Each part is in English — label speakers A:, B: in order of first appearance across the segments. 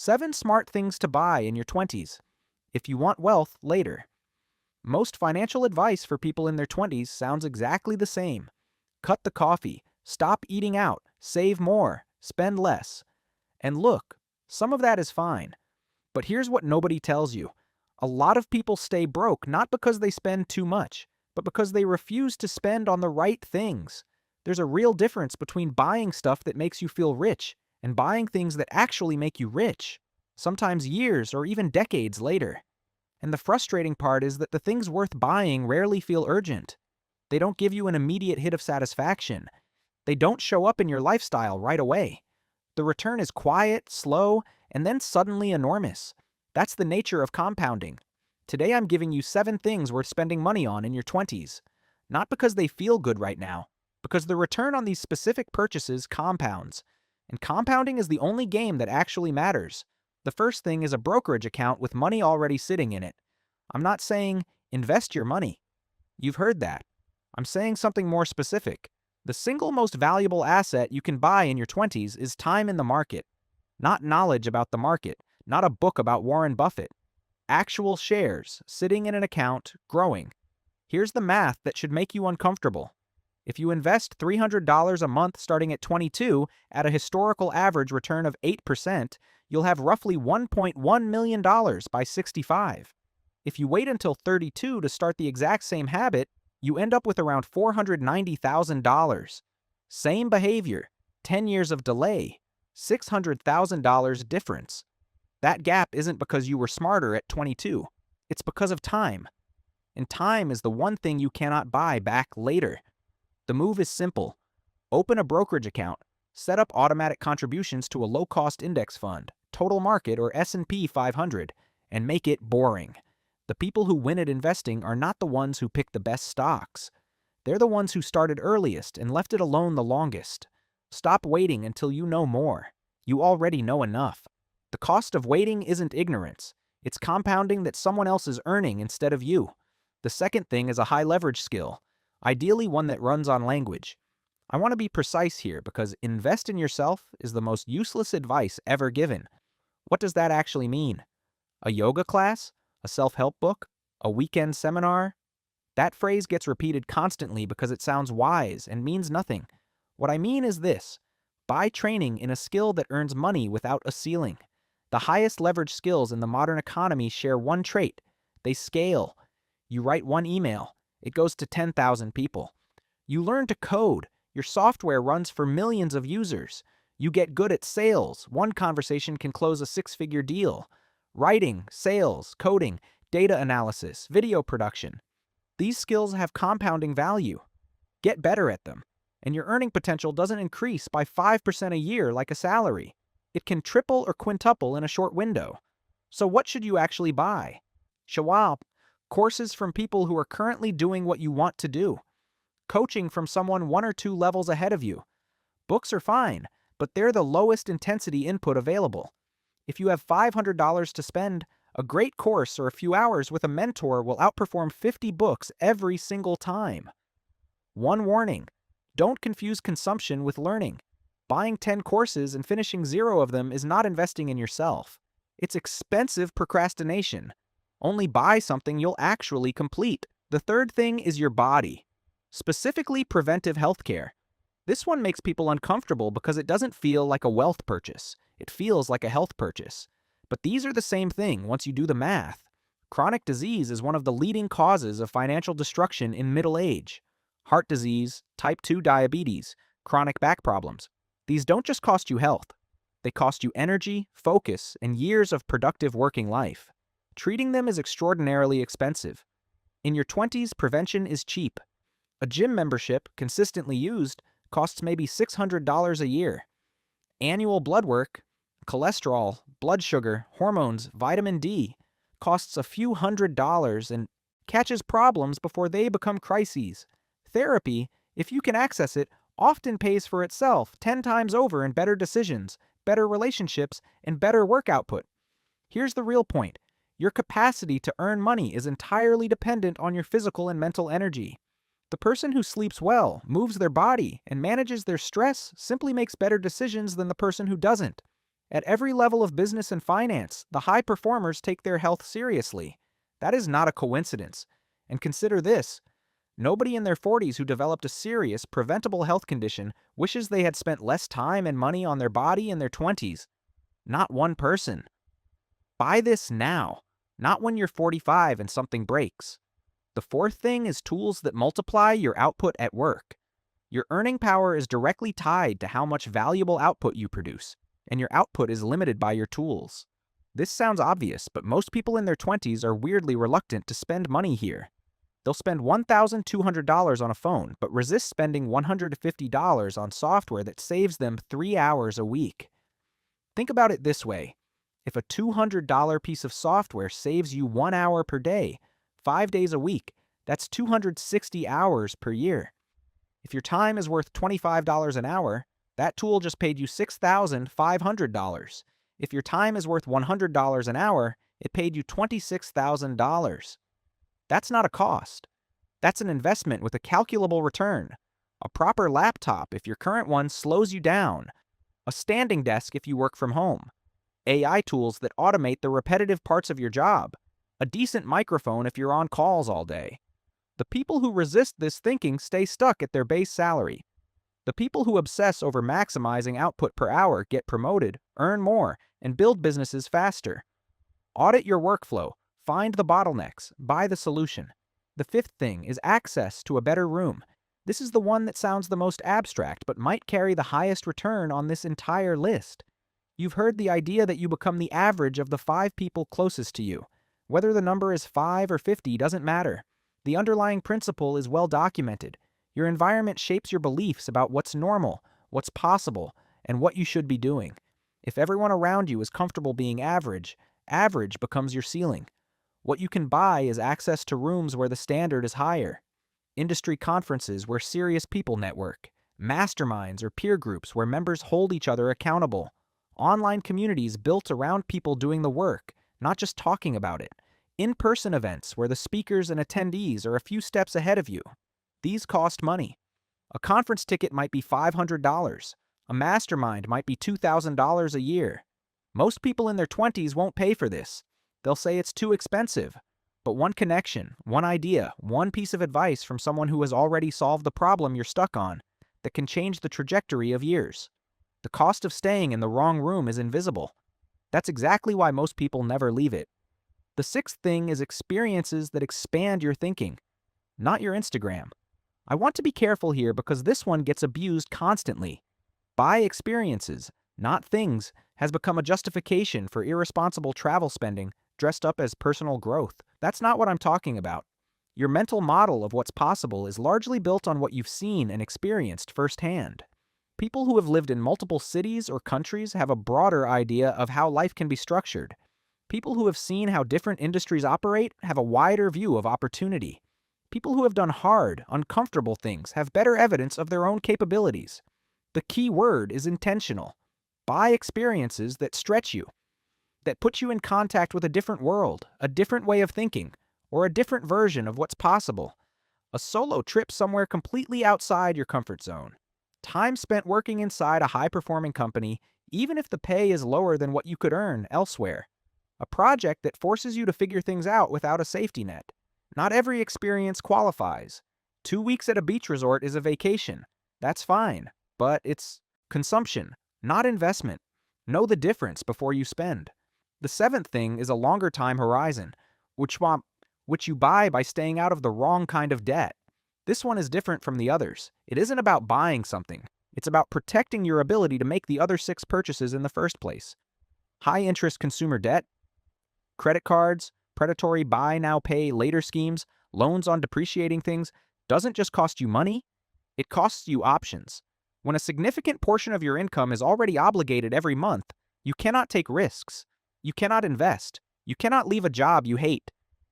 A: 7 smart things to buy in your 20s if you want wealth later. Most financial advice for people in their 20s sounds exactly the same. Cut the coffee, stop eating out, save more, spend less. And look, some of that is fine. But here's what nobody tells you. A lot of people stay broke not because they spend too much, but because they refuse to spend on the right things. There's a real difference between buying stuff that makes you feel rich and buying things that actually make you rich, sometimes years or even decades later. And the frustrating part is that the things worth buying rarely feel urgent. They don't give you an immediate hit of satisfaction. They don't show up in your lifestyle right away. The return is quiet, slow, and then suddenly enormous. That's the nature of compounding. Today I'm giving you 7 things worth spending money on in your 20s. Not because they feel good right now, because the return on these specific purchases compounds. And compounding is the only game that actually matters. The first thing is a brokerage account with money already sitting in it. I'm not saying invest your money. You've heard that. I'm saying something more specific. The single most valuable asset you can buy in your 20s is time in the market. Not knowledge about the market, not a book about Warren Buffett. Actual shares, sitting in an account, growing. Here's the math that should make you uncomfortable. If you invest $300 a month starting at 22 at a historical average return of 8%, you'll have roughly $1.1 million by 65. If you wait until 32 to start the exact same habit, you end up with around $490,000. Same behavior, 10 years of delay, $600,000 difference. That gap isn't because you were smarter at 22. It's because of time. And time is the one thing you cannot buy back later. The move is simple. Open a brokerage account, set up automatic contributions to a low-cost index fund, total market or S&P 500, and make it boring. The people who win at investing are not the ones who pick the best stocks. They're the ones who started earliest and left it alone the longest. Stop waiting until you know more. You already know enough. The cost of waiting isn't ignorance. It's compounding that someone else is earning instead of you. The second thing is a high-leverage skill, ideally one that runs on language. I want to be precise here because invest in yourself is the most useless advice ever given. What does that actually mean? A yoga class? A self-help book? A weekend seminar? That phrase gets repeated constantly because it sounds wise and means nothing. What I mean is this: buy training in a skill that earns money without a ceiling. The highest leverage skills in the modern economy share one trait: they scale. You write one email, it goes to 10,000 people. You learn to code, your software runs for millions of users. You get good at sales, one conversation can close a 6-figure deal. Writing, sales, coding, data analysis, video production. These skills have compounding value. Get better at them, and your earning potential doesn't increase by 5% a year like a salary. It can triple or quintuple in a short window. So what should you actually buy? Shawab, courses from people who are currently doing what you want to do. Coaching from someone 1 or 2 levels ahead of you. Books are fine, but they're the lowest intensity input available. If you have $500 to spend, a great course or a few hours with a mentor will outperform 50 books every single time. One warning: don't confuse consumption with learning. Buying 10 courses and finishing 0 of them is not investing in yourself. It's expensive procrastination. Only buy something you'll actually complete. The third thing is your body. Specifically preventive healthcare. This one makes people uncomfortable because it doesn't feel like a wealth purchase. It feels like a health purchase. But these are the same thing once you do the math. Chronic disease is one of the leading causes of financial destruction in middle age. Heart disease, type 2 diabetes, chronic back problems. These don't just cost you health. They cost you energy, focus, and years of productive working life. Treating them is extraordinarily expensive. In your 20s, prevention is cheap. A gym membership, consistently used, costs maybe $600 a year. Annual blood work, cholesterol, blood sugar, hormones, vitamin D, costs a few $100s and catches problems before they become crises. Therapy, if you can access it, often pays for itself 10 times over in better decisions, better relationships, and better work output. Here's the real point. Your capacity to earn money is entirely dependent on your physical and mental energy. The person who sleeps well, moves their body, and manages their stress simply makes better decisions than the person who doesn't. At every level of business and finance, the high performers take their health seriously. That is not a coincidence. And consider this: nobody in their 40s who developed a serious, preventable health condition wishes they had spent less time and money on their body in their 20s. Not one person. Buy this now, not when you're 45 and something breaks. The fourth thing is tools that multiply your output at work. Your earning power is directly tied to how much valuable output you produce, and your output is limited by your tools. This sounds obvious, but most people in their 20s are weirdly reluctant to spend money here. They'll spend $1,200 on a phone, but resist spending $150 on software that saves them 3 hours a week. Think about it this way. If a $200 piece of software saves you 1 hour per day, 5 days a week, that's 260 hours per year. If your time is worth $25 an hour, that tool just paid you $6,500. If your time is worth $100 an hour, it paid you $26,000. That's not a cost. That's an investment with a calculable return. A proper laptop if your current one slows you down. A standing desk if you work from home. AI tools that automate the repetitive parts of your job. A decent microphone if you're on calls all day. The people who resist this thinking stay stuck at their base salary. The people who obsess over maximizing output per hour get promoted, earn more, and build businesses faster. Audit your workflow, find the bottlenecks, buy the solution. The fifth thing is access to a better room. This is the one that sounds the most abstract but might carry the highest return on this entire list. You've heard the idea that you become the average of the 5 people closest to you. Whether the number is 5 or 50 doesn't matter. The underlying principle is well documented. Your environment shapes your beliefs about what's normal, what's possible, and what you should be doing. If everyone around you is comfortable being average, average becomes your ceiling. What you can buy is access to rooms where the standard is higher. Industry conferences where serious people network. Masterminds or peer groups where members hold each other accountable. Online communities built around people doing the work, not just talking about it. In-person events where the speakers and attendees are a few steps ahead of you. These cost money. A conference ticket might be $500. A mastermind might be $2,000 a year. Most people in their 20s won't pay for this. They'll say it's too expensive. But one connection, one idea, one piece of advice from someone who has already solved the problem you're stuck on, that can change the trajectory of years. The cost of staying in the wrong room is invisible. That's exactly why most people never leave it. The sixth thing is experiences that expand your thinking, not your Instagram. I want to be careful here because this one gets abused constantly. Buy experiences, not things, has become a justification for irresponsible travel spending dressed up as personal growth. That's not what I'm talking about. Your mental model of what's possible is largely built on what you've seen and experienced firsthand. People who have lived in multiple cities or countries have a broader idea of how life can be structured. People who have seen how different industries operate have a wider view of opportunity. People who have done hard, uncomfortable things have better evidence of their own capabilities. The key word is intentional. Buy experiences that stretch you, that put you in contact with a different world, a different way of thinking, or a different version of what's possible. A solo trip somewhere completely outside your comfort zone. Time spent working inside a high-performing company, even if the pay is lower than what you could earn elsewhere. A project that forces you to figure things out without a safety net. Not every experience qualifies. 2 weeks at a beach resort is a vacation. That's fine, but it's consumption, not investment. Know the difference before you spend. The seventh thing is a longer time horizon, which you buy by staying out of the wrong kind of debt. This one is different from the others. It isn't about buying something. It's about protecting your ability to make the other 6 purchases in the first place. High-interest consumer debt, credit cards, predatory buy now pay later schemes, loans on depreciating things, doesn't just cost you money, it costs you options. When a significant portion of your income is already obligated every month, you cannot take risks. You cannot invest. You cannot leave a job you hate.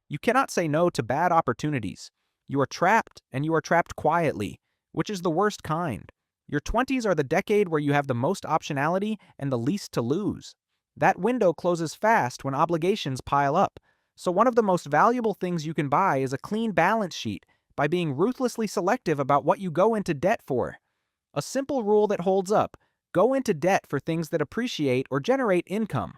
A: You cannot say no to bad opportunities. You are trapped, and you are trapped quietly, which is the worst kind. Your 20s are the decade where you have the most optionality and the least to lose. That window closes fast when obligations pile up. So one of the most valuable things you can buy is a clean balance sheet by being ruthlessly selective about what you go into debt for. A simple rule that holds up: Go into debt for things that appreciate or generate income.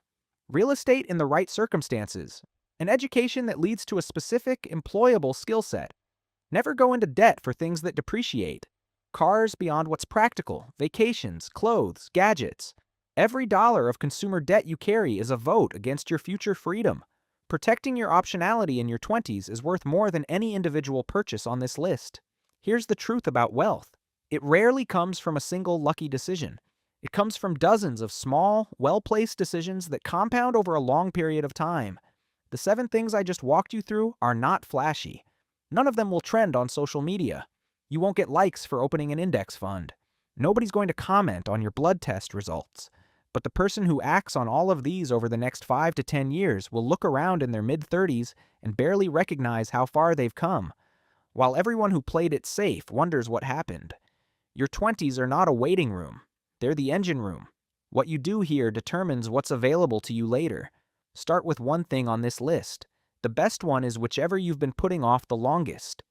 A: Real estate in the right circumstances. An education that leads to a specific, employable skill set. Never go into debt for things that depreciate. Cars beyond what's practical, vacations, clothes, gadgets. Every dollar of consumer debt you carry is a vote against your future freedom. Protecting your optionality in your 20s is worth more than any individual purchase on this list. Here's the truth about wealth. It rarely comes from a single lucky decision. It comes from dozens of small, well-placed decisions that compound over a long period of time. The 7 things I just walked you through are not flashy. None of them will trend on social media. You won't get likes for opening an index fund. Nobody's going to comment on your blood test results. But the person who acts on all of these over the next 5 to 10 years will look around in their mid-30s and barely recognize how far they've come, while everyone who played it safe wonders what happened. Your 20s are not a waiting room. They're the engine room. What you do here determines what's available to you later. Start with one thing on this list. The best one is whichever you've been putting off the longest.